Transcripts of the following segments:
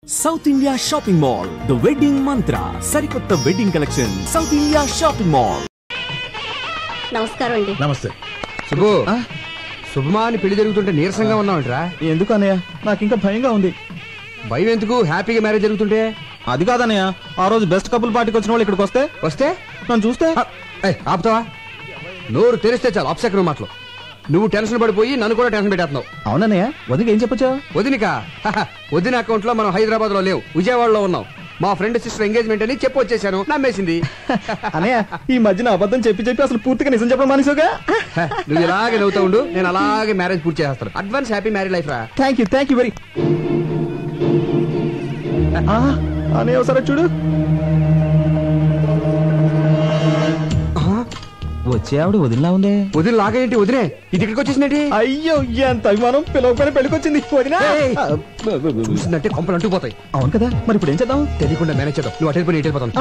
South India shopping mall the wedding మంత్ర సరికొత్త wedding collection south India shopping mall. నమస్కారం అండి. నమస్తే. శుభు శుభమా అని పెళ్లి జరుగుతుంటే నీరసంగా ఉన్నావుంటరా? ఎందుకు అన్నయ్య, నాకు ఇంకా భయంగా ఉంది. భయం ఎందుకు? హ్యాపీగా మ్యారేజ్ జరుగుతుంటే. అది కాదన్నయ్య, ఆ రోజు బెస్ట్ కపుల్ పార్టీకి వచ్చిన వాళ్ళు ఇక్కడికి వస్తే నన్ను చూస్తే ఆపుతావా? నోరు తెరిస్తే చాలు అప్సెక్ మాటలు. నువ్వు టెన్షన్ పడిపోయి నన్ను కూడా టెన్షన్ పెట్టేస్తున్నావు. అవునన్నయ్య, వదినకి ఏం చెప్పొచ్చా? వదినిక వదిన అకౌంట్ లో మనం హైదరాబాద్ లో లేవు, విజయవాడలో ఉన్నాం. మా ఫ్రెండ్ సిస్టర్ ఎంగేజ్మెంట్ అని చెప్పి వచ్చేసాను. నమ్మేసింది. అన్నయ్య, ఈ మధ్యన అబద్ధం చెప్పి అసలు పూర్తిగా నిజం చెప్పడం మానేసావుగా. నువ్వు ఇలాగే నవ్వుతా ఉండు, నేను అలాగే మ్యారేజ్ పూర్తి చేస్తాను. అడ్వాన్స్ హ్యాపీ మ్యారేజ్ లైఫ్ రా. Thank you very. అన్నయ్య ఒకసారి చూడు. వచ్చే ఆవిడ వదిలిలా ఉంది. వదిన లాగేంటి? వదిలే ఇది ఇక్కడికి వచ్చేసిందేంటి? అయ్యో, ఎంత అభిమానం. పిలవకపోయినా పెళ్ళికొచ్చింది వదినా. చూసిందంటే కొంపలు అంటుకుపోతాయి. అవును కదా, మరి ఇప్పుడు ఏం చేద్దాం? తెలియకుండా మేనేజ్ చేద్దాం. నువ్వు అటు వెళ్ళిపోయి ఇటు వెళ్ళిపోతాను.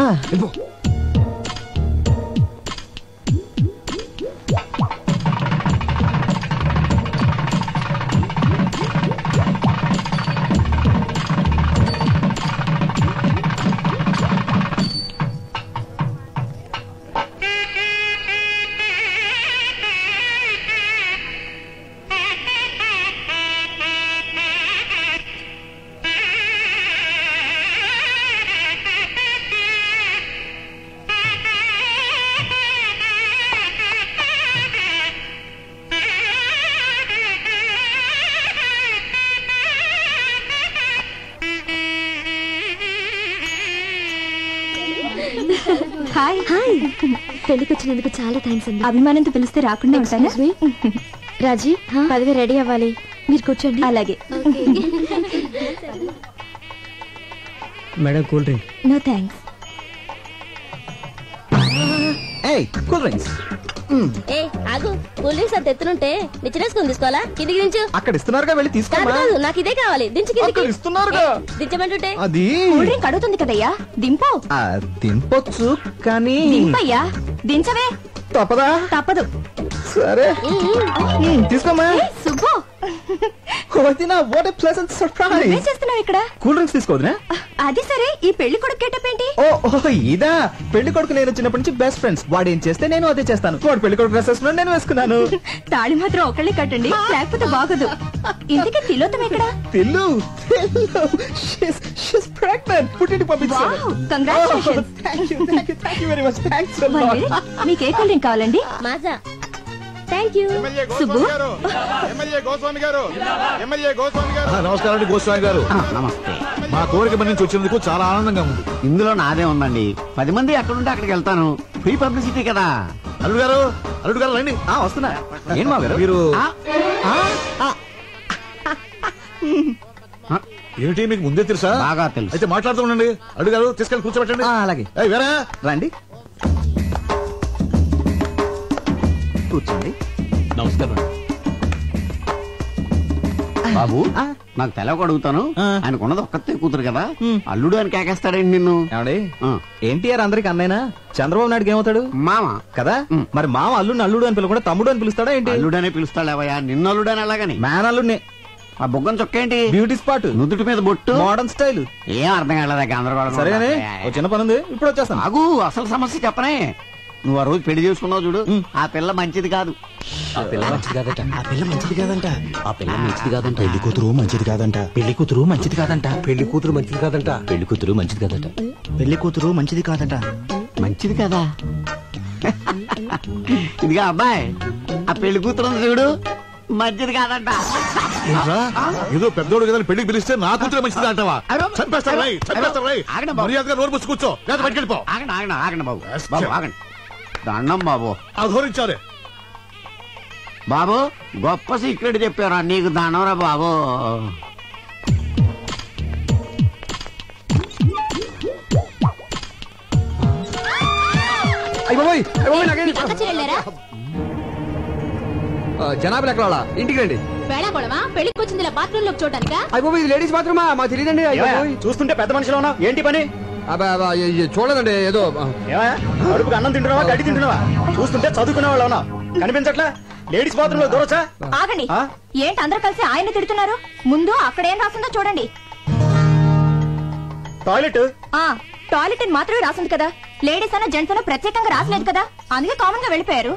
Hi hi. పెళ్లికి వచ్చినందుకు చాలా థ్యాంక్స్ అండి. అభిమానంతో పిలిస్తే రాకుండా ఉంటాను. రాజీ, పదవి రెడీ అవ్వాలి, మీరు కూర్చోండి. అలాగే. Madam, cool drink. No thanks. Cool drinks. ఏ ఆగు, కూల్ డ్రింక్స్ అంత ఎత్తునుంటే నిచ్చినేసుకుని తీసుకోవాలా? కిందికి దించు. అక్కడ ఇస్తున్నారుగా, వెళ్ళి తీసుకో. నాకు ఇదే కావాలి. దించు కిందికి. ఇస్తున్నారుగా, దించమంటుంటే. అది కూల్ డ్రింక్ అడుగుతుంది కదయ్యా, దింపు. దింపొచ్చు కానీ. దింపయ్యా, దించవే. తప్పదా? తప్పదు. సరే తీసుకోమా. Subbu, what a pleasant surprise. ఏం చేస్తున్నావు ఇక్కడ? కూల్ డ్రింక్స్ తీసుకోవద్దునా? అది సరే, ఈ పెళ్లి కొడుకు గెటప్ ఏంటి? ఓ ఇదా. పెళ్లి కొడుకు నేను చిన్నప్పటి నుంచి బెస్ట్ ఫ్రెండ్స్. వాడు ఏం చేస్తే నేను అదే చేస్తాను. వాడు పెళ్లి కొడుకు డ్రెస్ వేసుకున్నాను, నేను వేసుకున్నాను. తాళి మాత్రం ఒకళ్ళే కట్టండి, లేకపోతే బాగదు. ఇంతకీ తిలోతం ఎక్కడ? Tillu she's pregnant. పుట్టింటికి పంపించాను. Congratulations. Thank you very much. Thanks a lot. మీకు ఏ కూల్ డ్రింక్ కావాలండి? మాజా. Thank you. సుబ్బు, నమస్కారం అండి గోస్వామి గారు. నమస్తే. మా కోరిక మన నుంచి వచ్చినందుకు చాలా ఆనందంగా ఉంది. ఇందులో నాదే ఉందండి. 10 మంది ఎక్కడుంటే అక్కడికి వెళ్తాను. ఫ్రీ పబ్లిసిటీ కదా. అల్లుడు గారు రండి. వస్తున్నా. ఏం మా గారు మీరు ఏమిటి మీకు ముందే తెలుసా? బాగా తెలుసు. అయితే మాట్లాడుతూ ఉండండి. అల్లుడు గారు తీసుకెళ్ళి కూర్చోబెట్టండి. అలాగే. వేరే రండి, కూర్చోండి. నమస్కారం. బాబు, నాకు తెలవక అడుగుతాను. ఆయనకున్నది ఒక్కతే కూతురు కదా, అల్లుడు అని కేకేస్తాడండి నిన్ను. ఏమండి, ఎన్టీఆర్ అందరికి అన్నైనా చంద్రబాబు నాయుడుకి ఏమవుతాడు? మామ కదా. మరి మామ అల్లుడిని అల్లుడు అని పిలవకుండా తమ్ముడు అని పిలుస్తాడా ఏంటి? అల్లుడనే పిలుస్తాడేవయ్యా. నిన్ను అల్లుడని అలాగని. మ్యాన్ అల్లుడిని. ఆ బొగ్గం చొక్కేంటి? Beauty spot. నుదుటి మీద బొట్టు. Modern style. ఏం అర్థం కాలేదా? గందరగోళం. సరేగానే, ఓ చిన్న పని ఉంది, ఇప్పుడు వచ్చేస్తాను. ఆగు, అసలు సమస్య చెప్పనే. నువ్వు ఆ రోజు పెళ్లి చేసుకున్నావు చూడు, ఆ పిల్ల మంచిది కాదు. ఆ పిల్ల మంచిది కాదట. పెళ్లి కూతురు మంచిది కాదంట. పెళ్లి కూతురు మంచిది కాదంట. మంచిది కదా. ఇదిగా అబ్బాయి, ఆ పెళ్లి కూతురు చూడు, మంచిది కాదంట. ఏదో పెద్దోడు కదా పెళ్లికి పిలిస్తే నా కూతురు మంచిది అంటావా? చంపేస్తారు. మర్యాదగా నోరు మూసి కూర్చో, లేదా బయటికి వెళ్ళిపో. ఆగండి బాబు. బాబు ఆగండి. దండం బాబు. అధోరించారే బాబు, గొప్ప సీక్రెట్ చెప్పారా? నీకు దండంరా బాబు. జనాభా ఎక్కడ? ఇంటికి రండి. పెళ్లికి వచ్చింది బాత్రూమ్ లో చూడటానికా? అయిపోయి ఇది లేడీస్ బాత్రూమా? మాకు తెలియదండి. చూస్తుంటే పెద్ద మనిషిలో ఉన్నావు, ఏంటి పని? చూడదండి, ఏదో అడుపుకు అన్నం తింటున్నావా, గడ్డి తింటున్నావా? చూస్తుంటే చదువుకునే వాళ్ళు ఉన్నావు, కనిపించట్లా? లేడీస్ బాత్రూమ్ లో దూరొచ్చా? ఆగండి. ఏంటి అందరూ కలిసి ఆయన తిడుతున్నారు? ముందు అక్కడ ఏం రాసిందో చూడండి. టాయిలెట్ టాయిలెట్ అని మాత్రమే రాసింది కదా, లేడీస్ అన్న జెంట్స్ అన్న ప్రత్యేకంగా రాసలేదు కదా, అందుకే కామన్ గా వెళ్ళిపోయారు.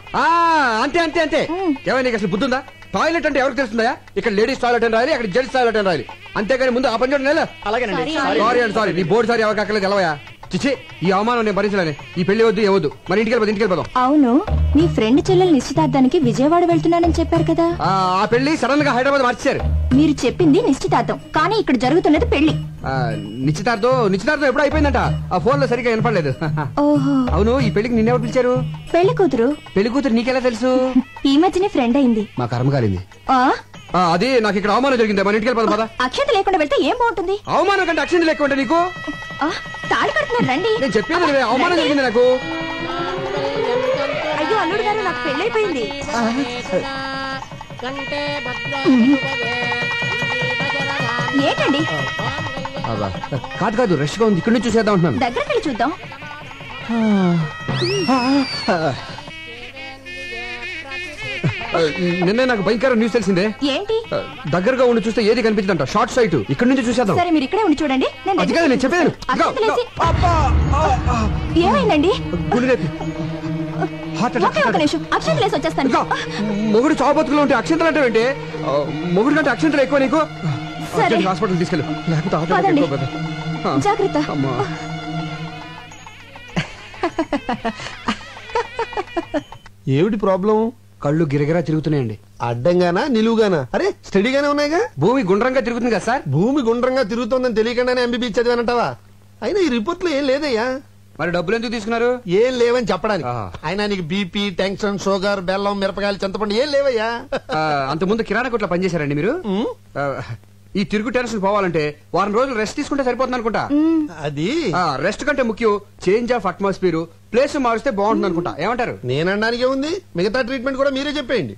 అంతే అంతే అంతే. ఏమైనా నీకు అసలు బుద్ధుందా? టాయిలెట్ అంటే ఎవరికి తెలుస్తుందా? ఇక్కడ లేడీస్ టాయిలెట్ అని రాయాలి, అక్కడ జెంట్స్ టాయిలెట్ అని రాయాలి, అంతేగాని ముందు ఆ పని చూడండి. అలాగేనండి. సారీ అండి సారీ. నీ బోర్డు సారీ ఎవరికి అక్కర్లేదు తెలవయా? చిచ్చి, ఈ అవమానం నేను భరించలేని. ఈ పెళ్లి వద్దు ఏవద్దు, మరి ఇంటికి వెళ్ళిపోదాం. అవును, మీ ఫ్రెండ్ చెల్లెలు నిశ్చితార్థానికి విజయవాడ వెళ్తున్నానని చెప్పారు కదా. ఆ పెళ్లి సడన్ గా హైదరాబాద్ మార్చారు. మీరు చెప్పింది నిశ్చితార్థం, కానీ ఇక్కడ జరుగుతున్నది పెళ్లి. నిశ్చితార్థం ఎప్పుడు అయిపోయిందంట. ఆ ఫోన్ లో సరిగ్గా వినపడలేదు. ఓహో, అవును, ఈ పెళ్లికి నిన్నెవరు పిలిచారు? పెళ్లి కూతురు. పెళ్లి కూతురు నీకెలా తెలుసు? ఈ మధ్యనే ఫ్రెండ్ అయింది. మా కర్మ కాలింది. అది నాకు ఇక్కడ అవమానం జరిగింది. మన ఇంటికి వెళ్ళిపోదాం పద. అక్షంత లేకుండా వెళ్తే ఏం బాగుంటుంది? అవమానం కంటే అక్షంత లేకుండా ఉంటే నీకు తాళి కడుతున్నారు రండి. నేను చెప్పేది అవమానం జరిగింది నాకు. అయ్యో అల్లుడు గారు, నాకు పెళ్ళైపోయింది. ఏంటండి? కాదు రష్ గా ఉంది, ఇక్కడ నుంచి చూసేద్దాం అంటున్నాను. దగ్గరికి వెళ్ళి చూద్దాం. నిన్నే నాకు భయంకర న్యూస్ తెలిసిందే. ఏంటి? దగ్గరగా ఉండి చూస్తే ఏది కనిపించదంట. Short site. ఇక్కడ నుంచి చూసేద్దాం. సరే మీరు ఇక్కడే ఉండి చూడండి. అది కాదు నేను చెప్పాను. ఏమైందండి? అక్షంతలు లేసి వచ్చేస్తాను. మొగుడు చావు బతుకులో ఉంటే అక్షంతలు అంటే ఏంటి? మొగుడు కంటే అక్షంతలు ఎక్కువ నీకు. హాస్పిటల్ తీసుకెళ్ళు, లేకపోతే జాగ్రత్త. ఏమిటి ప్రాబ్లం? కళ్ళు గిరగిరా తిరుగుతున్నాయండి. అడ్డంగానా నిలువుగానా? అరే స్టడీగానే ఉన్నాయిగా. భూమి గుండ్రంగా తిరుగుతుంది కదా సార్. భూమి గుండ్రంగా తిరుగుతోందని తెలియకుండానే ఎంబీబీ చదివానంటావా? అయినా ఈ రిపోర్ట్ లో ఏం లేదయ్యా. మరి డబ్బులు ఎందుకు తీసుకున్నారు? ఏం లేవని చెప్పడానికి. అయినా నీకు బీపీ, టెన్షన్, షుగర్, బెల్లం, మిరపకాయలు, చింతపండు ఏం లేవయ్యా. అంతకుముందు కిరాణా కొట్లో పనిచేశారండి మీరు? ఈ తిరుగు టెన్షన్ పోవాలంటే వారం రోజులు రెస్ట్ తీసుకుంటే సరిపోతుంది అనుకుంటా. అది రెస్ట్ కంటే ముఖ్యం చేంజ్ ఆఫ్ అట్మాస్ఫియర్. ప్లేస్ మారిస్తే బాగుంటుంది అనుకుంటా. ఏమంటారు? నేనడానికి ఉంది, మిగతా ట్రీట్మెంట్ కూడా మీరే చెప్పేయండి.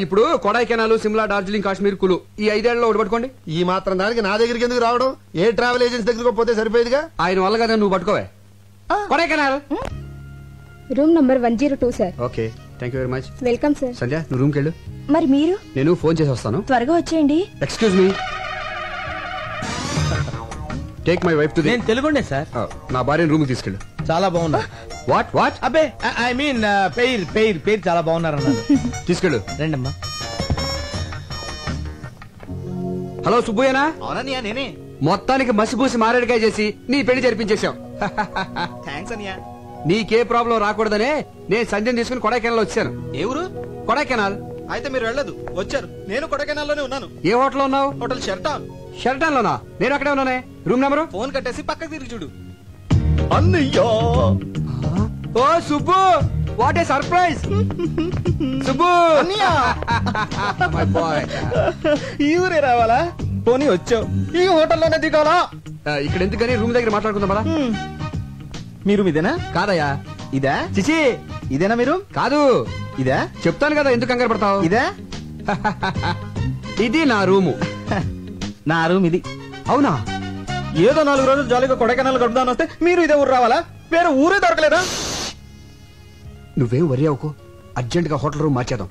ఇప్పుడు కొడైకెనాల్, సిమ్లా, డార్జిలింగ్, కాశ్మీర్, కులు ఈ 5 ఏళ్లలో ఒకటి పట్టుకోండి. ఈ మాత్రం దానికి నా దగ్గరికి ఎందుకు రావడం? ఏ ట్రావెల్ ఏజెన్సీ దగ్గరకు పోతే సరిపోయేదిగా. ఆయన వల్ల కదా నువ్వు పట్టుకోవే. Kodaikanal room number 102 sir. Okay, thank you very much. Welcome sir. Sandhya నువ్వు రూమ్కి వెళ్ళు. మరి మీరు? నేను ఫోన్ చేసి వస్తాను. త్వరగా వచ్చేయండి. Excuse me, take my wife to the. నేను తెలుగుండే సార్. నా భార్యను రూమ్ కి తీసుకెళ్ళు. చాలా బాగున్నా. What what? అబ్బే ఐ మీన్ పేరు చాలా బాగున్నారు అన్నారు. తీసుకెళ్ళు. రండమ్మా. హలో సుబ్బయ్యనా? అవునన్నయ్య నేనే. మొత్తానికి మసిపూసి మారేడుకాయ చేసి నీ పెళ్లి జరిపించేశాం. థ్యాంక్స్ అన్నయ్య. నీకే ప్రాబ్లం రాకూడదనే నేను సంధ్యను తీసుకుని కొడైకెనాల్ వచ్చాను. ఏ ఊరు? కొడైకెనాల్. అయితే మీరు వెళ్ళదు, వచ్చారు. నేను కొడైకెనాల్ లోనే ఉన్నాను. ఏ హోటల్ ఉన్నావు? హోటల్ షెర్టాన్. షెర్టాన్ లోనా? నేను అక్కడే ఉన్నానే. Room number? ఫోన్ కట్టేసి పక్కకి తిరిగి చూడు. అన్నయ్య. ఓ Subbu, what a surprise. Subbu my boy. ఈ ఊరే రావాలా? పోనీ వచ్చావు, ఈ హోటల్లోనే దిగాలా? ఇక్కడ ఎందుకని రూమ్ దగ్గర మాట్లాడుకుందాం కదా. మీరు ఇదేనా? కాదయ్యా. ఇదా? చిచి, ఇదేనా మీరు? కాదు. ఇదా? చెప్తాను కదా, ఎందుకు కంగారు పడతావు? ఇదా? ఇది నా రూము. నా రూమ్ ఇది. అవునా? ఏదో 4 రోజులు జాలీగా కొడైకెనాల్ గడుపుదాని వస్తే మీరు ఇదే ఊరు రావాలా? వేరే ఊరే దొరకలేదా? నువ్వేం వరి అవ్వకు, అర్జెంట్ గా హోటల్ రూమ్ మార్చేద్దాం.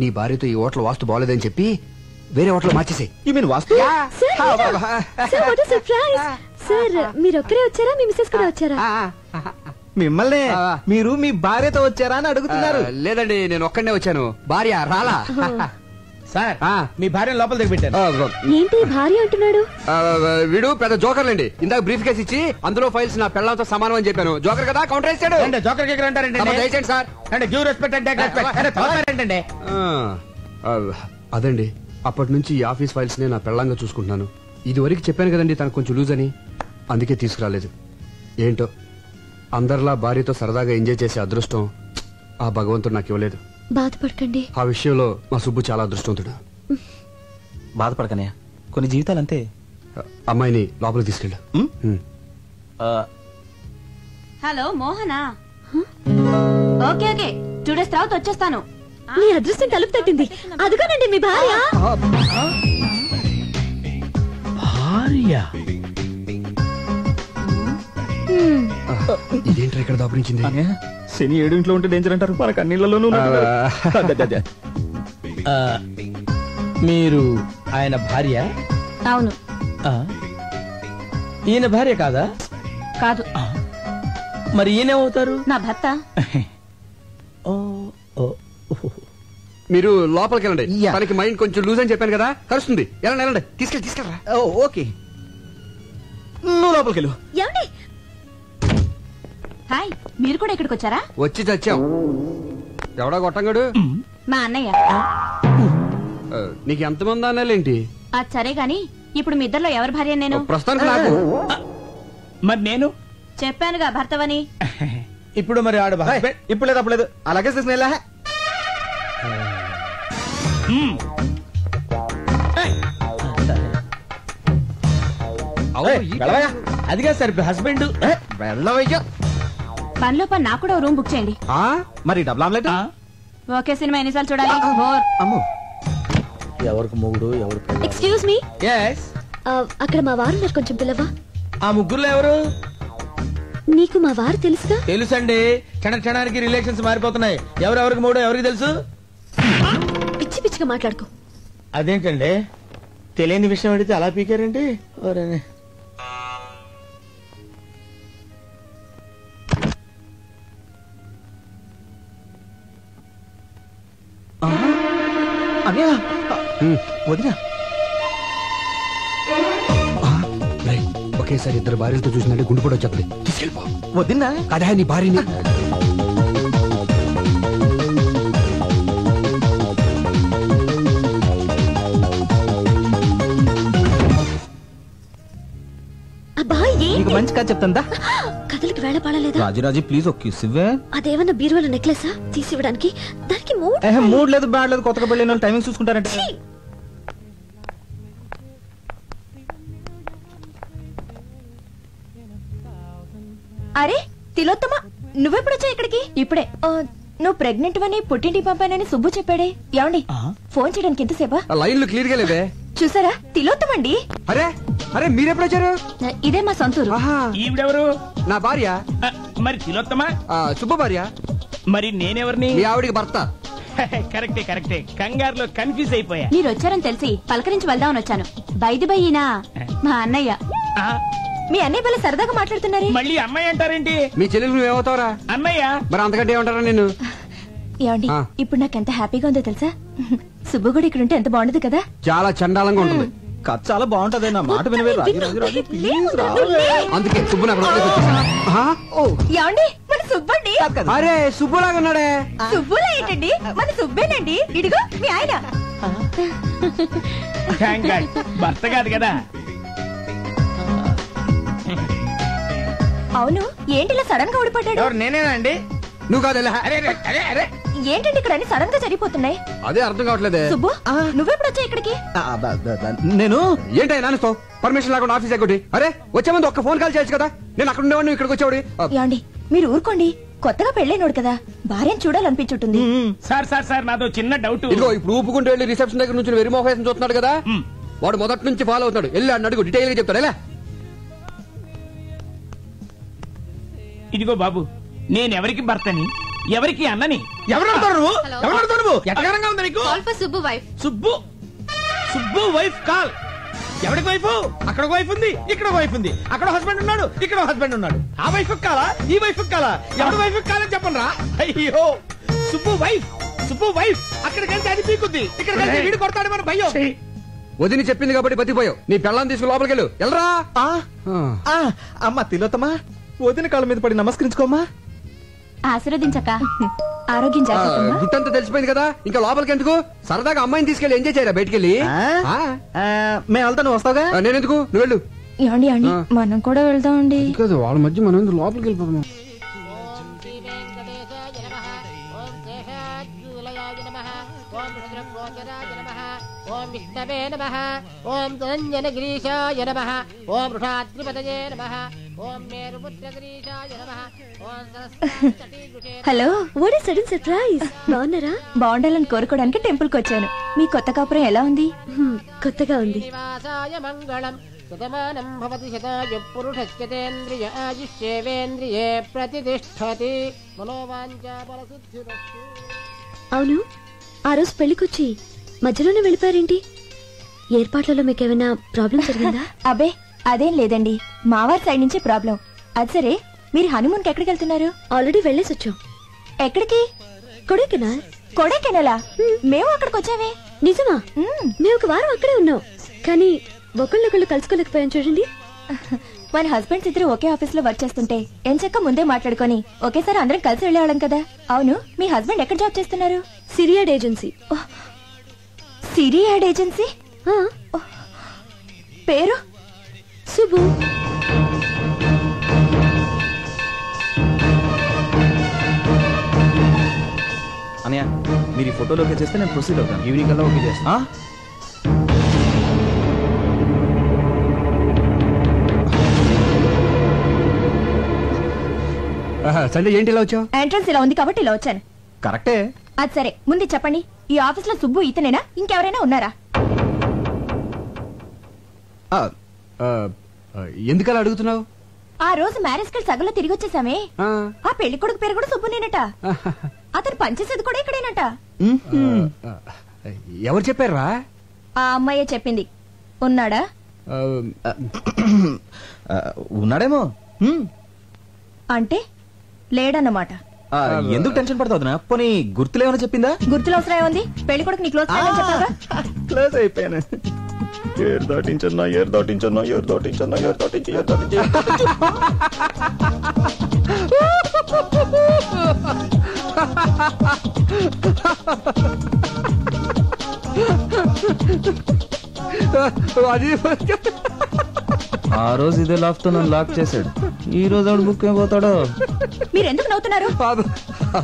నీ భార్యతో ఈ హోటల్ వాస్తు బాగోలేదని చెప్పి వేరే హోటల్ మార్చేసే. ఈ మీన్ వాస్తు? సార్ మీరు ఒక్కరే వచ్చారా? మీ మిస్సెస్ కూడా వచ్చారా? మిమ్మల్ని మీరు మీ భార్యతో వచ్చారా అని అడుగుతున్నారు. లేదండి, నేను ఒక్కడనే వచ్చాను. భార్య రాలా. సార్ మీ భార్యను లోపల దిగబెట్టారు. ఏంటి భార్య అంటున్నాడు? వీడు పెద్ద జోకర్లండి. ఇందాక బ్రీఫ్ కేసు ఇచ్చి అందులో ఫైల్స్ నా పెళ్ళంతో సమానం అని చెప్పాను. జోకర్ కదా, కౌంటర్ వేసాడు. జోకర్ కేకర్ అంటారంటే దయచేయండి సార్. అంటే గివ్ రెస్పెక్ట్ అంటే ఏంటంటే అదండి, అప్పటి నుంచి ఈ ఆఫీస్ ఫైల్స్ నే నా పెళ్ళంగా చూసుకుంటున్నాను. ఇది వరకు చెప్పాను కదండి తనకు కొంచెం లూజ్ అని, అందుకే తీసుకురాలేదు. ఏంటో అందరిలా భార్యతో సరదాగా ఎంజాయ్ చేసే అదృష్టం ఆ భగవంతుడు నాకు ఇవ్వలేదు. బాధపడకండి. ఆ విషయంలో మా సుబ్బు చాలా అదృష్టవంతుడు. బాధపడకనయ్య, కొన్ని జీవితాలు అంతే. అమ్మాయిని లోపలికి తీసుకెళ్ళు. Hello Mohana? Okay okay, 2 days తర్వాత వచ్చేస్తాను. మీ అదృష్టం తలుపు తట్టింది. అదిగోనండి మీ భార్య. ఇదేంటి ఇక్కడ దాపురించింది? శని 7 ఇంట్లో ఉంటే డేంజర్ అంటారు, మనకు అన్నిళ్లలోనూ. మీరు ఆయన భార్య? అవును. ఈయన భార్య కాదా? కాదు. మరి ఈయనేమవుతారు? నా భర్త. మీరు లోపలికి వెళ్ళండి. తనకి మైండ్ కొంచెం లూజ్ అని చెప్పాను కదా, కలుస్తుంది. వెళ్ళండి తీసుకెళ్ళరా. ఓకే, నువ్వు లోపలికి వెళ్ళు. ఏమండి? హాయ్, మీరు కూడా ఇక్కడికి వచ్చారా? వచ్చి చచ్చాం. ఎవడా గొట్టంగాడు? మా అన్నయ్య. నీకు ఎంతమంది అన్నాలేంటి? అది సరే గాని ఇప్పుడు మీ ఇద్దరిలో ఎవరి భార్య? నేను. ప్రస్తుతానికి నాకు. మరి నేను చెప్పానుగా భర్తవని. ఇప్పుడు మరి ఆడ ఇప్పుడు లేదు, అప్పుడు లేదు. అలాగే తీసుకునేలా. అదిగా సార్ హస్బెండ్. వెళ్ళవయ్యా. పనిలో పని నాకు కూడా రూమ్ బుక్ చేయండి. మరి డబుల్ ఆమ్లెట్. ఓకే, సినిమా ఎన్నిసార్లు చూడాలి? అమ్మో, ఎవరికి మొగుడు ఎవరికి? ఎక్స్క్యూజ్ మీ, అక్కడ మా వారు ఉన్నారు, కొంచెం పిల్లవా? ఆ ముగ్గురులో ఎవరు? నీకు మా వారు తెలుసుగా? తెలుసండి. క్షణానికి రిలేషన్స్ మారిపోతున్నాయి. ఎవరెవరికి మూడో ఎవరికి తెలుసు? పిచ్చి పిచ్చిగా మాట్లాడుకో. అదేంటండి, తెలియని విషయం అడిగితే అలా పీకారండి. వదినా, ఒకేసారి ఇద్దరు భార్యలతో చూసినట్టు గుండు కూడా వచ్చేది. తీసుకెళ్ళిపో. వదినా కదా నీ భార్యని. నీకు మంచి కథ చెప్తుందా? కథలకు వేళ పడలేదా? రాజురాజు ప్లీజ్ ఒక కిస్ ఇవ్వే. అదేమన్నా బీరువాల నెక్లెసా తీసి ఇవ్వడానికి? దానికి మూడ్ లేదు, బ్యాడ్ లేదు. కొత్తగా పెళ్ళిన వాళ్ళు టైమింగ్ చూసుకుంటారంటే. అరే తిలోత్తమ, నువ్వెప్పుడొచ్చా ఇక్కడికి? ఇప్పుడే. నువ్వు ప్రెగ్నెంట్ అని పుట్టింటి పంపానని సుబ్బు చెప్పాడే. ఏమండి, ఫోన్ చేయడానికి ఎంతసేపా? లైన్లు క్లియర్ గా లేవే. చూసారా, తిలోత్తమండి. అరే అరే మీరెప్పుడు వచ్చారు? ఇదే మా సొంతూరు. ఈవిడెవరు? నా భార్య. మరి తిలోత్తమా? సుబ్బ భార్య. మరి నేనెవరిని? మీ ఆవిడికి భర్త. కరెక్టే. కంగారులో కన్ఫ్యూజ్ అయిపోయా. మీరు వచ్చారని తెలిసి పలకరించి వెళ్దామని వచ్చాను. బైది బయ్యినా మా అన్నయ్య. మీ అన్నయ్య వల్ల సరదాగా మాట్లాడుతున్నారే. మళ్ళీ అమ్మాయి అంటారేంటి? మీ చెల్లెలు నువ్వేమవుతావురా? అన్నయ్య. మరి అంతకంటే ఏమంటారా నేను? ఏమండి, ఇప్పుడు నాకు ఎంత హ్యాపీగా ఉందో తెలుసా? సుబ్బు కూడా ఇక్కడ ఉంటే ఎంత బాగుండదు కదా? చాలా చండాలంగా ఉంటుంది. కథ చాలా బాగుంటది. నా మాట వినవే. అందుకే సుబ్బు నాకు ఏమండి, మన సుబ్బండి. అరే సుబ్బులాగా ఉన్నాడే. సుబ్బులా ఏంటండి, మన సుబ్బేనండి. ఇదిగో మీ ఆయన. భర్త కాదు కదా. అవును, ఏంటి ఇలా సడన్ గా ఊడిపడ్డాడు? నేనేనా అండి? నువ్వు కాదు. ఏంటండి ఇక్కడ అన్ని సడన్ గా జరిగిపోతున్నాయి? అదే అర్థం కావట్లేదే. సుబ్బు, నువ్వెప్పుడు వచ్చా ఇక్కడికి? నేను ఏంటో నాన్నతో పర్మిషన్ లేకుండా ఆఫీస్ ఎక్కటి. అరే వచ్చే ముందు ఒక్క ఫోన్ కాల్ చేయొచ్చు కదా. నేను అక్కడ ఉండేవాడిని, ఇక్కడికి వచ్చేవాడి. ఏమండి, మీరు ఊరుకోండి. కొత్తగా పెళ్ళైనోడు కదా, భార్యను చూడాలనిపించుంటుంది. సార్ నాదో చిన్న డౌట్. ఇదిగో ఇప్పుడు ఊపుకుంటూ వెళ్ళి రిసెప్షన్ దగ్గర నుంచి వెరీ మోహేసం చూస్తున్నాడు కదా, వాడు మొదటి నుంచి ఫాలో అవుతాడు. వెళ్ళి అడుగు, డీటెయిల్ గా చెప్తాడు. ఎలా? ఇదిగో బాబు, నేనెవరికి భర్తని, ఎవరికి అన్నని? ఎవరు నువ్వు? ఎట్టగారంగా ఉంది నీకు? Subbu wife. Subbu wife call. ఎవరికి వైఫ్? అక్కడ వైఫ్ ఉంది, ఇక్కడ వైఫ్ ఉంది. అక్కడ హస్బెండ్ ఉన్నాడు, ఇక్కడ హస్బెండ్ ఉన్నాడు. ఆ వైఫ్ కాలా, ఈ వైఫ్ కాలా? ఎవరి వైఫ్ కాలని చెప్పండి రా. అయ్యో, సుబ్బు వైఫ్ అక్కడికి వెళ్తే అది పీకుద్ది, ఇక్కడికి వెళ్తే వీడు కొడతాడు మన భయ్యో. వదిని చెప్పింది కాబట్టి బతికిపోయావు. నీ పెళ్ళాన్ని తీసుకుని లోపలికి వెళ్ళు. వెళ్ళరా. అమ్మా తిలోత్తమా, వదిన కాళ్ళ మీద పడి నమస్కరించుకోమ్మా. ఆశీర్వదించక. ఆరోగ్యం జాగ్రత్త. గుట్టంతా తెలిసిపోయింది కదా, ఇంకా లోపలికి ఎందుకు? సరదాగా అమ్మాయిని తీసుకెళ్ళి ఎంజాయ్ చేయరా బయటికి వెళ్ళి. మేము వెళ్తా, నువ్వు వస్తావుగా. నేనెందుకు, నువ్వు వెళ్ళు. ఏమండి, మనం కూడా వెళ్దామండి. కదా వాళ్ళ మధ్య మనం లోపలికి వెళ్ళిపోతాం. ఓం విష్ణవే నమః. ఓం ధనంజనగిరీశాయ నమః. ఓం వృషాద్రిపతయే నమః. ఓం మేరుపుత్రగిరీశాయ నమః. ఓం Saraswati. Hello, what is sudden surprise? బాగున్నారా? బాగుండాలని కోరుకోవడానికి టెంపుల్ కి వచ్చాను. మీ కొత్త కాపురం ఎలా ఉంది? కొత్తగా ఉంది. శ్రీనివాసాయ మంగళం. శతమానం భవతి శతాయు పురుషస్యతేంద్రియ ఆయుష్యేవేంద్రియే ప్రతిష్ఠతి. మనోవాంఛా ఫలసిద్ధిరస్తు. అవును, ఆ రోజు పెళ్లికొచ్చి మధ్యలోనే వెళ్ళిపోయారేంటి? ఏర్పాట్లలో మీకేమైనా ప్రాబ్లం జరిగిందా? అబ్బే అదేం లేదండి, మావారి సైడ్ నుంచి ప్రాబ్లం. అది సరే, మీరు హనీమూన్ కి ఎక్కడికి వెళ్తున్నారు? ఆల్రెడీ వెళ్ళేసి వచ్చాం. ఎక్కడికి? కొడైకెనాల్. కొడైకెనాలా? మేము అక్కడికి వచ్చామే. నిజమా? మేము ఒక వారం అక్కడే ఉన్నాం, కానీ ఒకళ్ళొకళ్ళు కలుసుకోలేకపోయాం. చూడండి, మన హస్బెండ్స్ ఇద్దరు ఒకే ఆఫీస్ లో వర్క్ చేస్తుంటే ఎంచక్క ముందే మాట్లాడుకొని ఒకేసారి అందరం కలిసి వెళ్ళేవాళ్ళం కదా. అవును, మీ హస్బెండ్ ఎక్కడ జాబ్ చేస్తున్నారు? సిరియాడ్ ఏజెన్సీ. సిరియాడ్ ఏజెన్సీ? పేరు? సుబ్బు. అనయ్య, మీరు ఈ ఫోటోలో ఓకే చేస్తే నేను ప్రొసీడ్ అవుతాను. ఈవినింగ్ కల్లా ఓకే చేస్తా. సండే ఏంటి ఇలా వచ్చావు? ఎంట్రన్స్ ఇలా ఉంది కాబట్టి ఇలా వచ్చాను. కరెక్టే. అది సరే, ముందు చెప్పండి, ఈ ఆఫీస్ లో సుబ్బు ఇతనేనా, ఇంకెవరైనా ఉన్నారా? ఎందుకలా అడుగుతున్నావు? ఆ రోజు మ్యారేజ్ కి సగంలో తిరిగి వచ్చేసామే. ఆ పెళ్లి కొడుకు పేరు కూడా సుబ్బునేనట. అతను పనిచేసేది కూడా ఇక్కడేనట. ఎవరు చెప్పారా? ఆ అమ్మాయే చెప్పింది. ఉన్నాడా? ఉన్నాడేమో. అంటే లేడన్నమాట. ఎందుకు టెన్షన్ పడతావునా? పోనీ గుర్తులేమని చెప్పిందా? గుర్తులు అవసరం ఏముంది? పెళ్లి కొడుకు నీ క్లోజ్ ఫ్రెండ్ చెప్పావా? క్లోజ్ అయిపోయాను. ఏర్ దాటించన్నా, ఏర్ దాటించన్నా, ఏర్ దాటించన్నా, ఏర్ దాటించి, ఏర్ దాటించి. ఆ రోజు ఇదే లాక్ తో నన్ను లాక్ చేశాడు. ఈ రోజు ఆవిడ బుక్ అయిపోతాడో. మీరు ఎందుకు నవ్వుతున్నారు?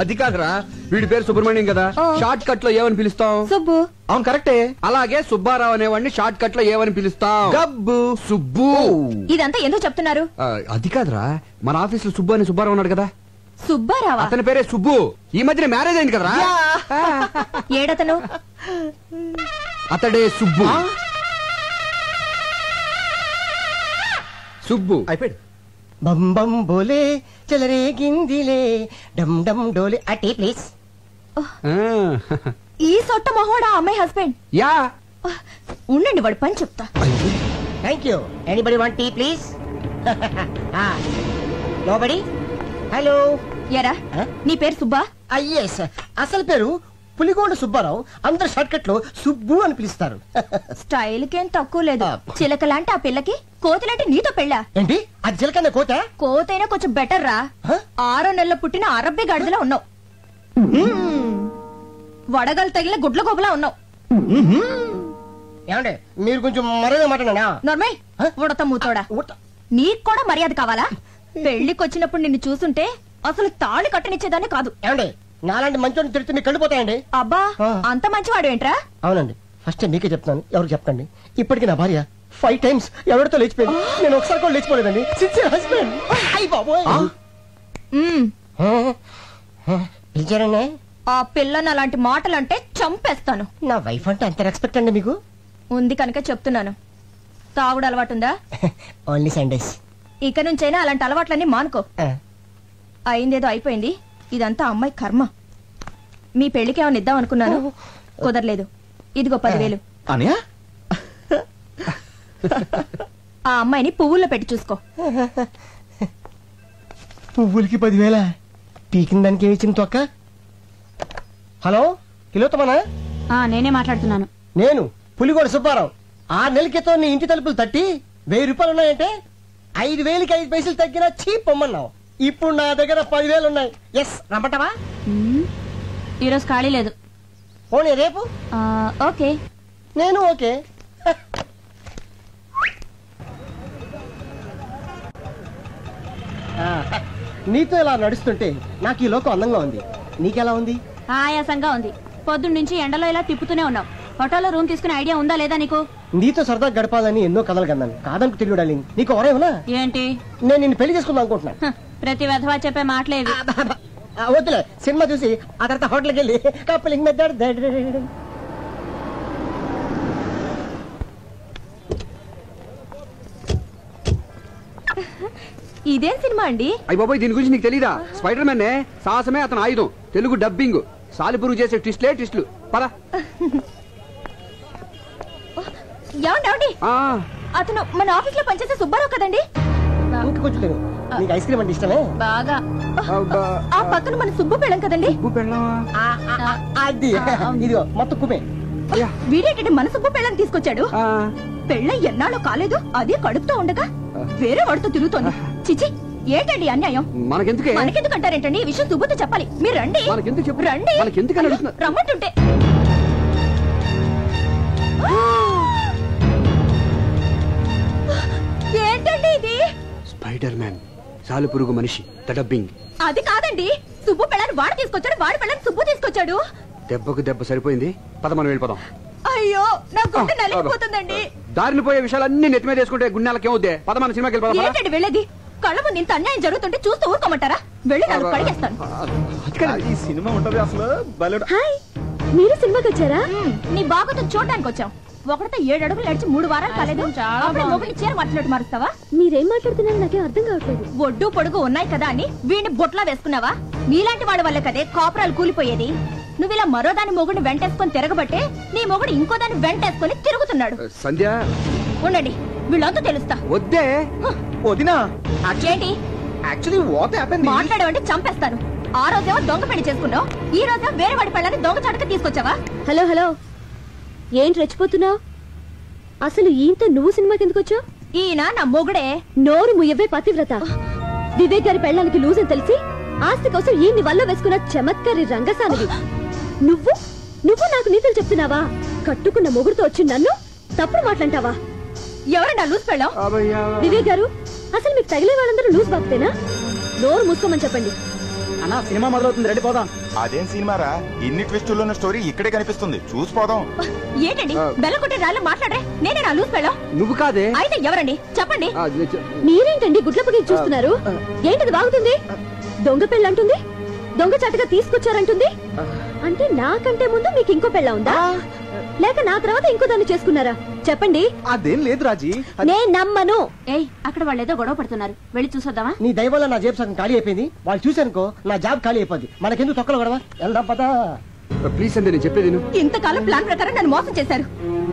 అది కాదురా, వీడి పేరు సుబ్రహ్మణ్యం కదా, షార్ట్ కట్ లో ఏమని పిలుస్తాం? సుబ్బు. అవును, కరెక్టే. అలాగే సుబ్బారావు అనేవాడిని షార్ట్ కట్ లో ఏమని పిలుస్తాం? గబ్బు. సుబ్బు. ఇదంతా ఎందుకు చెప్తున్నారు? అది కాదురా, మన ఆఫీస్ లో సుబ్బు అని సుబ్బారావు ఉన్నాడు కదా. సుబ్బారావా? అతని పేరే సుబ్బు. ఈ మధ్యన మ్యారేజ్ అయింది కదరా. ఏడతను? అతడే సుబ్బు. సుబ్బు అయిపోయాడు. బం బం బోలే చలరే గిందిలే డమ్ డమ్ డోలే అటే ప్లీజ్. ఈ సొట్ట మహోడా అమ్మాయి హస్బెండ్? యా. ఉండండి, వాడు పని చెప్తా. Thank you. Anybody want tea please? Nobody. Hello. ఎరా, నీ పేరు సుబ్బా? ఎస్. అసలు పేరు పులిగోండ సుబ్బారావు. అందరు షార్ట్ కట్ లో సుబ్బు అని పిలుస్తారు. స్టైల్ కేం తక్కువ లేదు. చిలకలాంటి ఆ పిల్లకి కోతిలాంటి నీతో పెళ్ళా? ఏంటి, అది చిలకన్న కోత? కోతైనా కొంచెం బెటర్ రా. 6 నెలల పుట్టిన అరబ్బి గాడిదలా ఉన్నావు. వడగలు తగిలిన గుడ్ల గోబులా ఉన్నావు. ఏమంటే మీరు కొంచెం మర్యాద మాట్లాడా? నార్మల్ ఉడత మూతోడా. నీకు కూడా మర్యాద కావాలా? పెళ్లికి వచ్చినప్పుడు నిన్ను చూస్తుంటే అసలు తాళి కట్టనిచ్చేదాన్ని కాదు. ఏమండి, నాలాంటి మంచోడిని తిడితే మీకు కళ్ళిపోతాయండి. అబ్బా, అంత మంచివాడు ఏంట్రా? అవునండి, ఫస్ట్ మీకే చెప్తాను, ఎవరికి చెప్పండి. ఇప్పటికి నా భార్య 5 times ఎవరితో లేచిపోయింది. నేను ఒకసారి కూడా లేచిపోలేదండి. Sincere husband. అయ్యి బాబోయ్. పిలిచారండి? ఆ పిల్లని అలాంటి మాటలంటే చంపేస్తాను. నా వైఫ్ అంటే అంత రెస్పెక్ట్ అండి మీకు? ఉంది కనుక చెప్తున్నాను. తాగుడు అలవాటుందా? Only Sundays. ఇక నుంచైనా అలాంటి అలవాట్లన్నీ మానుకో. అయిందేదో అయిపోయింది. ఇదంతా అమ్మాయి కర్మ. మీ పెళ్లికి ఏమైనా ఇద్దాం అనుకున్నాను, కుదరలేదు. ఇదిగో 10,000. ఆ అమ్మాయిని పువ్వుల్లో పెట్టి చూసుకో. పువ్వులకి 10,000? పీకిన దానికి ఏమి ఇచ్చింది తొక్క? హలో, కిలోతమనా? నేనే మాట్లాడుతున్నాను. నేను పులిగోడ సుబ్బారావు. 6 నెలల క్రితం నీ ఇంటి తలుపులు తట్టి 1000 రూపాయలు ఉన్నాయంటే 5,000కి 5 పైసలు తగ్గినా చీప్ పొమ్మన్నావు. ఇప్పుడు నా దగ్గర 10,000 ఉన్నాయి. ఎస్, రమ్మంటావా? ఈరోజు ఖాళీ లేదు. పోనీ రేపు? ఓకే. నేను ఓకే. నీతో ఇలా నడుస్తుంటే నాకు ఈ లోకం అందంగా ఉంది. నీకెలా ఉంది? ఆయాసంగా ఉంది. పొద్దున్నుంచి ఎండలో ఇలా తిప్పుతూనే ఉన్నావు. హోటల్లో రూమ్ తీసుకునే ఐడియా ఉందా లేదా నీకు? నీతో సరదా గడపాలని ఎన్నో కథలు కన్నాను. కాదనుకు తెలియదు డార్లింగ్. నీకు ఎవరేమన్నా? ఏంటి? నేను నిన్ను పెళ్లి చేసుకుందాం అనుకుంటున్నా. ప్రతి వెధవా చెప్పే మాటలేవి. వద్దులే, సినిమా చూసి ఆ తర్వాత హోటల్కి వెళ్ళి కప్పలింగ్ మెథడ్. ఇదేం సినిమా అండి? అయ్య బాబాయ్, దీని గురించి నీకు తెలీదా? స్పైడర్ మ్యాన్ సాహసమే అతను ఆయుధం. తెలుగు డబ్బింగ్. సాలిపురుగు చేసే ట్విస్టులు. పద. ఏమండి, అతను మన ఆఫీస్ లో పనిచేసే సుబ్బారావు కదండి. ఇంక కొంచెం తిను. నీకు ఐస్ క్రీమ్ అంటే ఇష్టమే? బాగా. ఆ పక్కన మన సుబ్బు పెళ్ళం కదండి. అది ఇదిగో మొత్తం కుమే. వీడేంటంటే మన సుబ్బు పెళ్ళని తీసుకొచ్చాడు. పెళ్ళ ఎన్నాళ్ళు కాలేదు, అదే కడుపుతో ఉండగా వేరే వాడితో తిరుగుతోంది. చిచి, ఏంటండి అన్యాయం? మనకెందుకంటారేంటండి? ఈ విషయం సుబ్బుతో చెప్పాలి. మీరు రండి. రండి, రమ్మంటుంటే. ఏంటండి ఇది? స్పైడర్ మ్యాన్, సాలు పురుగు మనిషి, డబ్బింగ్. అది కాదండి, సుబ్బు పెళ్ళని వాడు తీసుకొచ్చాడు, వాడి పెళ్ళని సుబ్బు తీసుకొచ్చాడు. దెబ్బకు దెబ్బ సరిపోయింది. పద మనం వెళ్ళిపోదాం. అయ్యో, నా గుండె నలిగిపోతుందండి. దారిని పోయే విషయాలన్నీ నెత్తి మీద వేసుకుంటే గుండెలకి ఏమవుద్ది? పద మన సినిమాకి వెళ్ళిపోదాం. ఏంటండి వెళ్ళేది? కళ్ళ ముందు ఇంత అన్యాయం జరుగుతుంటే చూస్తూ ఊరుకోమంటారా? వెళ్ళి నన్ను కడిగేస్తాను. ఈ సినిమా ఉంటది అసలు. హాయ్, మీరు సినిమాకి వచ్చారా? నీ బాగుతో చూడడానికి వచ్చాం. ఒకటితో 7 అడుగులు నడిచి 3 వారాలు కాలేదు. మొగుడిని చీర మార్చినట్టు మారుస్తావా? మీరేం మాట్లాడుతున్నారు నాకేం అర్థం కావట్లేదు. ఒడ్డు పొడుగు ఉన్నాయి కదా అని వీడిని బొట్లా వేసుకున్నావా? మీలాంటి వాళ్ళ వల్ల కదే కాపురాలు కూలిపోయేది. నువ్వు ఇలా మరో దాని మొగుడిని వెంటేసుకొని తిరగబట్టే నీ మొగుడు ఇంకో దాన్ని వెంటేసుకొని తిరుగుతున్నాడు. సంధ్య, ఉండండి, వీళ్ళంతా తెలుస్తా. వద్దే వదినా. ఏంటి యాక్చువల్లీ వాట్ హ్యాపెండ్? మాట్లాడేవంటే చంపేస్తాను. ఆ రోజేమో దొంగ పెళ్లి చేసుకున్నావు, ఈ రోజు వేరే వాడి పెళ్ళని దొంగ చాటుగా తీసుకొచ్చావా? హలో హలో, ఏంటి రెచ్చిపోతున్నావు? అసలు ఈయనతో నువ్వు సినిమాకి ఎందుకు వచ్చావు? ఈయన నా మొగుడే. నోరు ముయ్యవే పతివ్రత. వివేక్ గారి పెళ్ళానికి లూజ్ అని తెలిసి ఆస్తి కోసం ఈయన్ని వల్ల వేసుకున్న చమత్కారి రంగసానివి. నువ్వు నాకు నీతులు చెప్తున్నావా? కట్టుకున్న మొగుడుతో వచ్చి నన్ను తప్పుడు మాట్లాంటావా? ఎవరన్నా లూజ్ పెళ్ళాం? వివేక్ గారు, అసలు మీకు తగిలే వాళ్ళందరూ లూజ్ బాగుతేనా? నోరు మూసుకోమని చెప్పండి. అన్నా, సినిమా మొదలవుతుంది, రెడీ పోదాం. అదేం సినిమారా? ఇన్ని ట్విస్టుల్లో ఉన్న స్టోరీ ఇక్కడే కనిపిస్తుంది, చూసిపోదాం. ఏంటండి బెల్ల కొట్టి రాళ్ళు మాట్లాడే? నేనే నా లూజ్ పెళ్ళాం? నువ్వు కాదే. అయితే ఎవరండి చెప్పండి. మీరేంటండి గుడ్లపగి చూస్తున్నారు? ఏంటది బాగుతుంది? దొంగ పెళ్ళంటుంది, దొంగ చాటుగా తీసుకొచ్చారంటుంది. అంటే నాకంటే ముందు మీకు ఇంకో పెళ్ళ ఉందా, లేక నా తర్వాత ఇంకో దాన్ని చేసుకున్నారా? చెప్పండి. అదేం లేదు రాజీ, నేను నమ్మను. ఏయ్, అక్కడ వాళ్ళు ఏదో గొడవ పడుతున్నారు, వెళ్ళి చూసొద్దామా? నీ దయ వల్ల నా జేబు సగం ఖాళీ అయిపోయింది. వాళ్ళు చూశానుకో నా జాబ్ ఖాళీ అయిపోద్ది. మనకెందుకు తొక్కలు గొడవ? వెళ్దాం పదా. ప్లీజ్ అండి, నేను చెప్పేది విను. ఇంతకాలం ప్లాన్ ప్రకారం నన్ను మోసం చేశారు.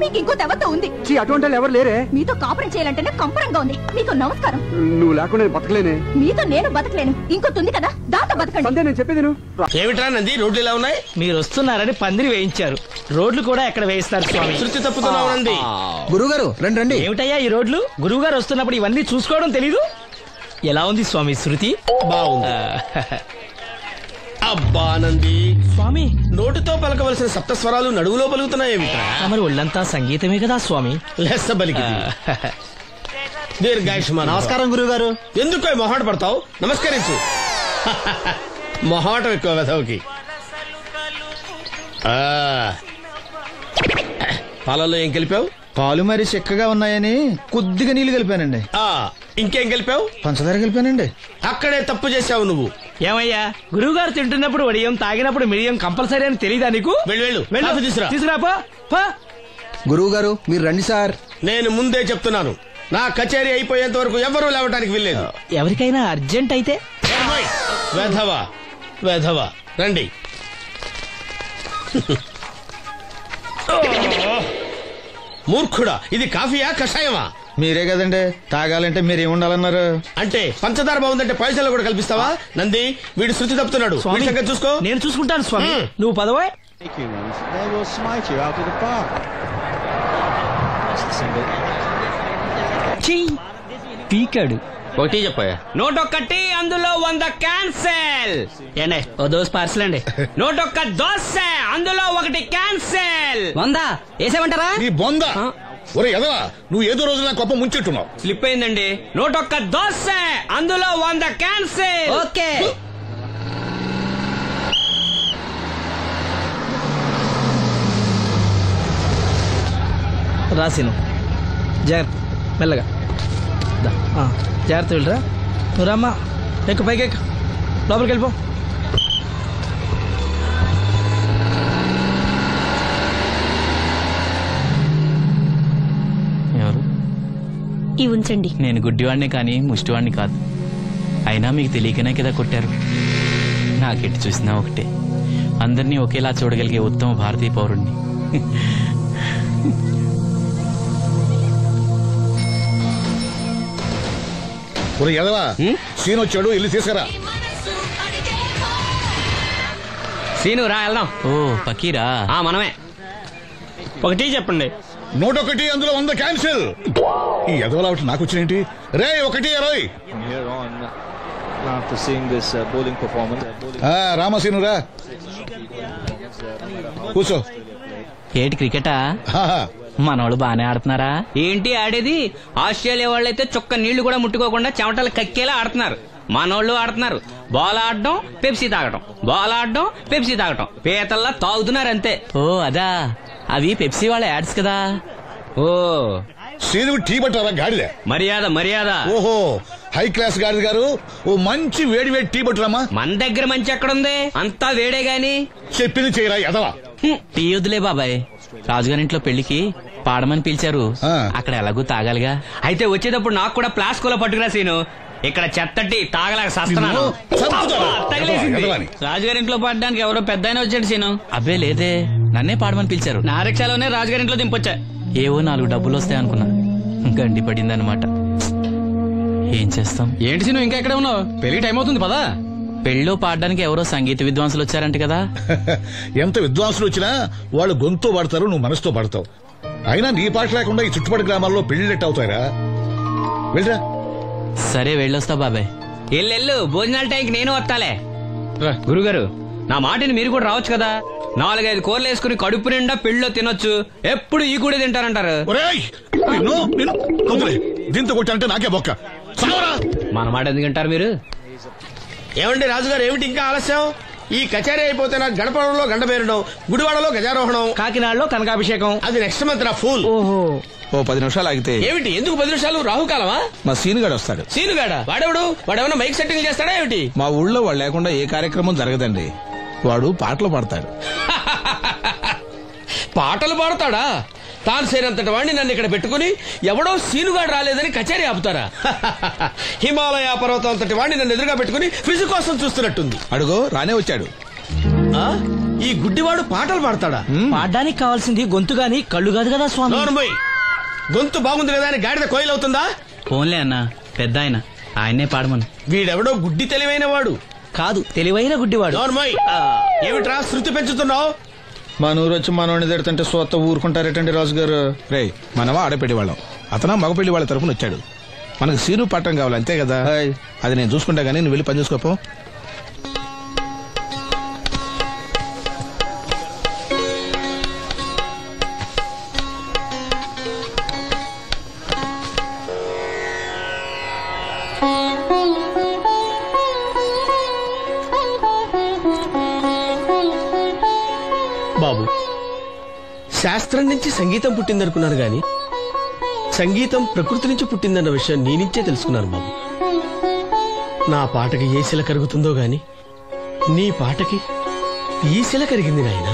మీకు ఇంకో దేవత ఉంది. అటువంటి వాళ్ళు ఎవరు లేరే. మీతో కాపురం చేయాలంటేనే కంపరంగా ఉంది. మీకు నమస్కారం. నువ్వు లేకుండా బతకలేనే. మీతో నేను బతకలేను. ఇంకోటి ఉంది కదా, దాంతో బతకండి. నేను చెప్పేది ఏమిట్రా నంది, రోడ్లు ఇలా ఉన్నాయి? మీరు వస్తున్నారని పందిరి వేయించారు. రోడ్లు కూడా ఎక్కడ వేయిస్తారు స్వామి? శృతి తప్పుతున్నావు నంది. గురుగారు రండి రండి. ఏమిటయ్యా ఈ రోడ్లు? గురువు గారు వస్తున్నప్పుడు ఇవన్నీ చూసుకోవడం తెలీదు? ఎలా ఉంది స్వామి శృతి? బాగుంది. అబ్బా నంది స్వామి, నోటితో పలకవలసిన సప్తస్వరాలు నడువులో పలుకుతున్నాయేమిట్రా? మరి ఒళ్ళంతా సంగీతమే కదా స్వామి. లెస్స బలికి దీర్ఘాయుష్మాన్. నమస్కారం గురుగారు. ఎందుకో మొహాట పడతావు? నమస్కరించు. మొహాటం ఎక్కువ వెధవుకి. పాలలో ఏం కలిపావు? పాలు మరి చెక్కగా ఉన్నాయని కొద్దిగా నీళ్లు కలిపానండి. ఇంకేం కలిపావు? పంచదార కలిపానండి. అక్కడే తప్పు చేశావు నువ్వు. ఏమయ్యా, గురువు గారు తింటున్నప్పుడు వడియం, తాగినప్పుడు మిడియం కంపల్సరీ అని తెలీదా నీకు? వెళ్ళు తీసుకురా. గురువు గారు మీరు రండి సార్. నేను ముందే చెప్తున్నాను, నా కచేరీ అయిపోయేంత వరకు ఎవరూ లేవటానికి వెళ్ళలేదు. ఎవరికైనా అర్జెంట్ అయితే వెధవా వెధవా రండి. మూర్ఖుడా, ఇది కాఫీయా కషాయమా? మీరే కదండి తాగాలంటే మీరేముండాలన్నారు? అంటే పంచదార బాగుందంటే పైసలు కూడా కల్పిస్తావా? నంది, వీడు శృతి తప్పుతున్నాడు. చూసుకో. నేను చూసుకుంటాను స్వామి, నువ్వు పదవా. పీకాడు. ఒకటి చెప్పాయా? 101, అందులో 100 క్యాన్సెల్. ఏండే ఓ దోస్ పార్సల్ అండి. 101 దోశ, అందులో 1 క్యాన్సెల్. 100 వేసేమంటారా? నీ బొంద. ఒరే ఎదవా, నువ్వు ఏదో రోజు నా కొప్ప ముంచెట్టున్నావు. స్లిప్ అయిందండి. 101 దోశ, అందులో 100 క్యాన్సెల్. ఓకే. రాసిను జాగ్రత్త, మెల్లగా జాగ్రత్త వెళ్ళరా. నువ్వు రామ్మా, ఎక్కు పైకి ఎక్కు, లోపలికి వెళ్ళిపో. ఎవరు? ఈ ఉంచండి. నేను గుడ్డివాడిని కానీ ముష్టివాడిని కాదు. అయినా మీకు తెలియకనే కదా కొట్టారు. నాకెట్టి చూసినా ఒకటే, అందరినీ ఒకేలా చూడగలిగే ఉత్తమ భారతీయ పౌరుణ్ణి. ఎదవా సీన్ వచ్చాడు వెళ్ళి తీసుకురా. సీను రా వెళ్దాం. ఓ పకీరా మనమే. ఒక టీ చెప్పండి. 101 అందులో 100 క్యాన్సిల్. ఈ ఎదవలా ఒకటి నాకు వచ్చినేంటి రే 1-20. రామసీను రా కూర్చో. ఏటి క్రికెటా? మనోళ్ళు బానే ఆడుతున్నారా? ఏంటి ఆడేది? ఆస్ట్రేలియా వాళ్ళైతే చుక్క నీళ్లు కూడా ముట్టుకోకుండా చెమటలు కక్కేలా ఆడుతున్నారు. మనోళ్ళు ఆడుతున్నారు బాల్ ఆడడం పెప్సీ తాగటం, బాల్ ఆడడం పెప్సీ తాగటం, పీతల్లా తాగుతున్నారు అంతే. ఓ అదా, అవి పెప్సీ వాళ్ళ యాడ్స్ కదా. ఓ సీను టీ పట్టారా గాడిద? మర్యాద మర్యాద. ఓహో హై క్లాస్ గాడిద గారు ఓ మంచి వేడి వేడి టీ పట్టురామా. మన దగ్గర మంచి ఎక్కడుంది, అంతా వేడే గాని. చెప్పింది చేయరా ఎదవా. టీ వద్దులే బాబాయ్, రాజుగారింట్లో పెళ్లికి పాడమని పిలిచారు, అక్కడ ఎలాగూ తాగాలిగా. అయితే వచ్చేటప్పుడు నాకు కూడా ప్లాస్కోలో పట్టుకురా సీను. ఇక్కడ చెత్తటి తాగలేక సస్తున్నాను. రాజుగారింట్లో పాడడానికి ఎవరో పెద్ద ఆయన వచ్చాడు సీను. అబ్బే లేదే, నన్నే పాడమని పిలిచారు. నా రిక్షాలోనే రాజుగారింట్లో దింపొచ్చా. ఏవో 4 డబ్బులు వస్తాయి అనుకున్నా, గండి పడిందనమాట. ఏం చేస్తాం? ఏంటి సీను ఇంకా ఎక్కడ ఉన్నావు? పెళ్లి టైం అవుతుంది పదా. పెళ్ళిలో పాడడానికి ఎవరో సంగీత విద్వాంసులు వచ్చారంట కదా. ఎంత విద్వాంసులు వచ్చినా వాళ్ళు గొంతు పడతారు, నువ్వు మనసుతో పడతావు. అయినా నీ పాట లేకుండా ఈ చుట్టుపక్కల గ్రామాల్లో పెళ్లిళ్ళెట్ అవుతాయిరా. వెళ్ళరా. సరే వెళ్ళొస్తా బాబాయ్. ఎల్లెళ్ళు, భోజనాల టైంకి నేను వస్తాలే. గురుగారు నా మాటిని మీరు కూడా రావచ్చు కదా. 4-5 కూరలు వేసుకుని కడుపు నిండా పెళ్ళిలో తినొచ్చు. ఎప్పుడు ఈ కూడా తింటారంటారు. దీంతో కొట్టాలంటే నాకే బొక్క. మన మాట ఎందుకంటారు మీరు? ఏమండి రాజుగారు, ఏమిటి ఇంకా ఆలస్యం? ఈ కచేరీ అయిపోతే నాకు గడపడంలో గంట పేరడం, గుడివాడలో గజారోహణం, కాకినాడలో కనకాభిషేకం. అది నెక్స్ట్ మంత్ నా ఫూల్. ఓహో, ఓ 10 నిమిషాలు ఆగితే. ఏమిటి ఎందుకు 10 నిమిషాలు? రాహుకాలమా? మా సీనుగాడు వస్తాడు. సీనుగాడా? వాడేమన్నా మైక్ సెట్టింగ్ చేస్తాడా ఏమిటి? మా ఊళ్ళో వాడు లేకుండా ఏ కార్యక్రమం జరగదండి. వాడు పాటలు పాడతాడు. పాటలు పాడతాడా? తాను సేనంతటి వాడిని నన్ను ఇక్కడ పెట్టుకుని ఎవడో సీనుగాడు రాలేదని కచేరీ ఆపుతారా? హిమాలయ పర్వతం అంతటి వాడిని నన్ను ఎదురుగా పెట్టుకుని ఫిజు కోసం చూస్తున్నట్టుంది. అడుగో రానే వచ్చాడు. ఈ గుడ్డివాడు పాటలు పాడతాడా? పాడడానికి కావాల్సింది గొంతు గాని కళ్ళు కాదు కదా స్వామి. గొంతు బాగుంది కదా అని గాడిద కోయిలవుతుందా? ఫోన్లే అన్న, పెద్ద ఆయన, ఆయన్నే పాడమను. వీడెవడో గుడ్డి తెలివైన వాడు కాదు, తెలివైన గుడ్డివాడు. ఏమిట్రా శృతి పెంచుతున్నావు? మన ఊరు వచ్చి మనోడిని తిడుతుంటే సొత్త ఊరుకుంటారేటండి రాజుగారు. రే మనవా ఆడపెళ్లి వాళ్ళం, అతను మగపెళ్లి వాళ్ళ తరఫున వచ్చాడు. మనకు సీను పట్టం కావాలి అంతే కదా. అది నేను చూసుకుంటా గానీ నువ్వు వెళ్ళి పని చూసుకోపో. బాబు, శాస్త్రం నుంచి సంగీతం పుట్టిందనుకున్నాను గాని సంగీతం ప్రకృతి నుంచి పుట్టిందన్న విషయం నీ నుంచే తెలుసుకున్నాను బాబు. నా పాటకి ఏ శిల కరుగుతుందో గాని నీ పాటకి ఈ శిల కరిగింది నాయనా.